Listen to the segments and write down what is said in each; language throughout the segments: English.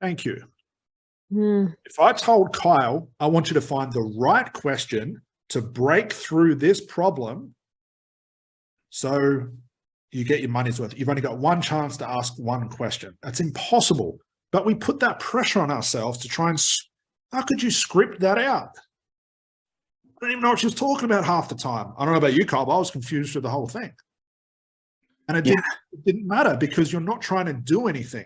Thank you. If I told Kyle, I want you to find the right question to break through this problem so you get your money's worth. You've only got one chance to ask one question. That's impossible. But we put that pressure on ourselves to try and, how could you script that out? I don't even know what she was talking about half the time. I don't know about you, Kyle, but I was confused with the whole thing. And it didn't matter because you're not trying to do anything.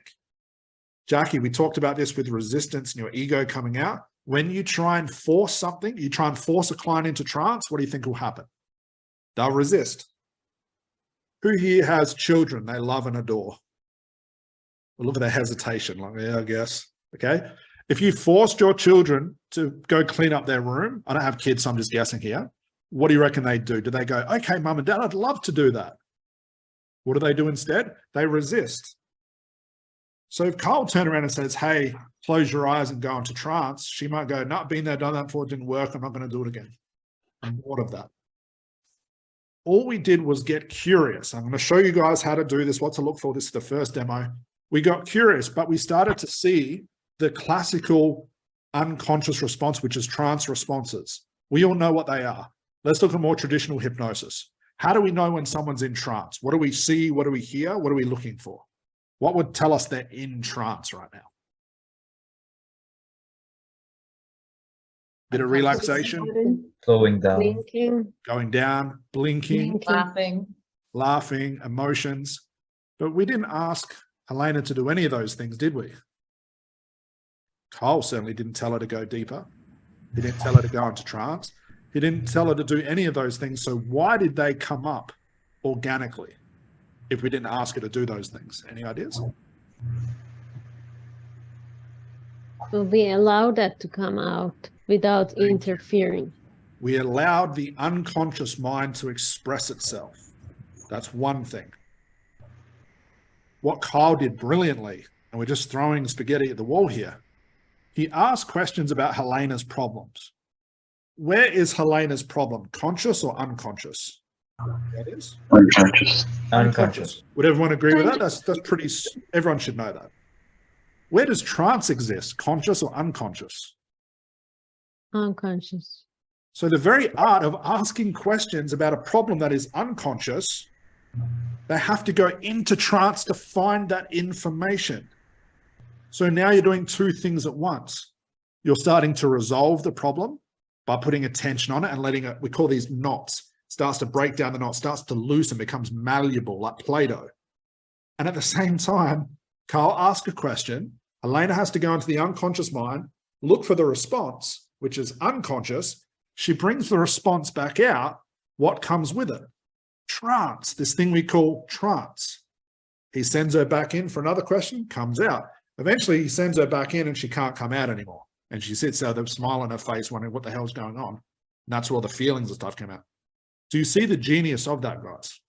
Jackie, we talked about this with resistance and your ego coming out. When you try and force something, you try and force a client into trance, what do you think will happen? They'll resist. Who here has children they love and adore? Well, look at their hesitation. Like, yeah, I guess. Okay. If you forced your children to go clean up their room, I don't have kids, so I'm just guessing here. What do you reckon they do? Do they go, okay, mum and dad, I'd love to do that? What do they do instead? They resist. So if Kyle turned around and says, hey, close your eyes and go into trance, she might go, no, been there, done that before, it didn't work. I'm not going to do it again. I'm bored of that. All we did was get curious. I'm going to show you guys how to do this, what to look for. This is the first demo. We got curious, but we started to see the classical unconscious response, which is trance responses. We all know what they are. Let's look at more traditional hypnosis. How do we know when someone's in trance? What do we see? What do we hear? What are we looking for? What would tell us they're in trance right now? Bit of relaxation. Slowing down. Blinking. Going down, blinking. Laughing, emotions. But we didn't ask Elena to do any of those things, did we? Kyle certainly didn't tell her to go deeper. He didn't tell her to go into trance. He didn't tell her to do any of those things. So why did they come up organically if we didn't ask her to do those things? Any ideas? So we allow that to come out without interfering. We allowed the unconscious mind to express itself. That's one thing. What Kyle did brilliantly, and we're just throwing spaghetti at the wall here, he asked questions about Helena's problems. Where is Helena's problem? Conscious or unconscious? That is? Unconscious. Unconscious. Would everyone agree with that? That's pretty, everyone should know that. Where does trance exist? Conscious or unconscious? Unconscious. So the very art of asking questions about a problem that is unconscious, they have to go into trance to find that information. So now you're doing two things at once. You're starting to resolve the problem by putting attention on it and letting it, we call these knots, starts to break down the knot, starts to loosen, becomes malleable like Play-Doh. And at the same time, Carl asks a question, Elena has to go into the unconscious mind, look for the response, which is unconscious. She brings the response back out. What comes with it? Trance, this thing we call trance. He sends her back in for another question, comes out. Eventually, he sends her back in and she can't come out anymore. And she sits there with a smile on her face wondering what the hell's going on. And that's where all the feelings and stuff come out. Do you see the genius of that, guys?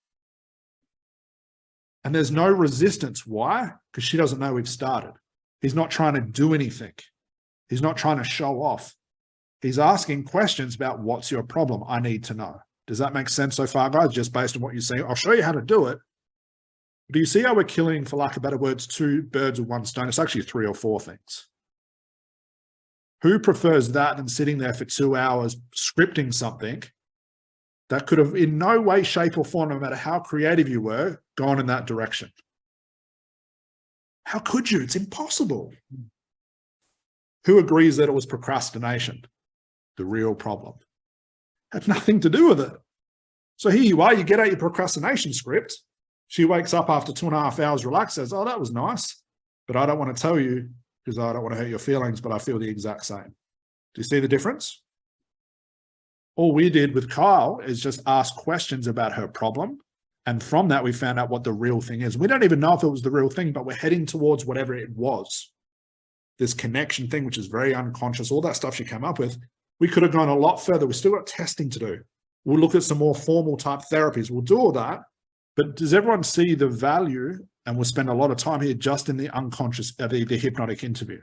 And there's no resistance. Why? Because she doesn't know we've started. He's not trying to do anything. He's not trying to show off. He's asking questions about what's your problem? I need to know. Does that make sense so far, guys? Just based on what you see. I'll show you how to do it. Do you see how we're killing, for lack of better words, two birds with one stone? It's actually 3 or 4 things. Who prefers that than sitting there for 2 hours scripting something that could have in no way, shape or form, no matter how creative you were, gone in that direction? How could you? It's impossible. Who agrees that it was procrastination? The real problem. Had nothing to do with it. So here you are, you get out your procrastination script. She wakes up after 2.5 hours relaxed, says, oh, that was nice, but I don't want to tell you because I don't want to hurt your feelings, but I feel the exact same. Do you see the difference? All we did with Kyle is just ask questions about her problem. And from that, we found out what the real thing is. We don't even know if it was the real thing, but we're heading towards whatever it was. This connection thing, which is very unconscious, all that stuff she came up with. We could have gone a lot further. We've still got testing to do. We'll look at some more formal type therapies. We'll do all that. But does everyone see the value? And we'll spend a lot of time here just in the unconscious, the hypnotic interview.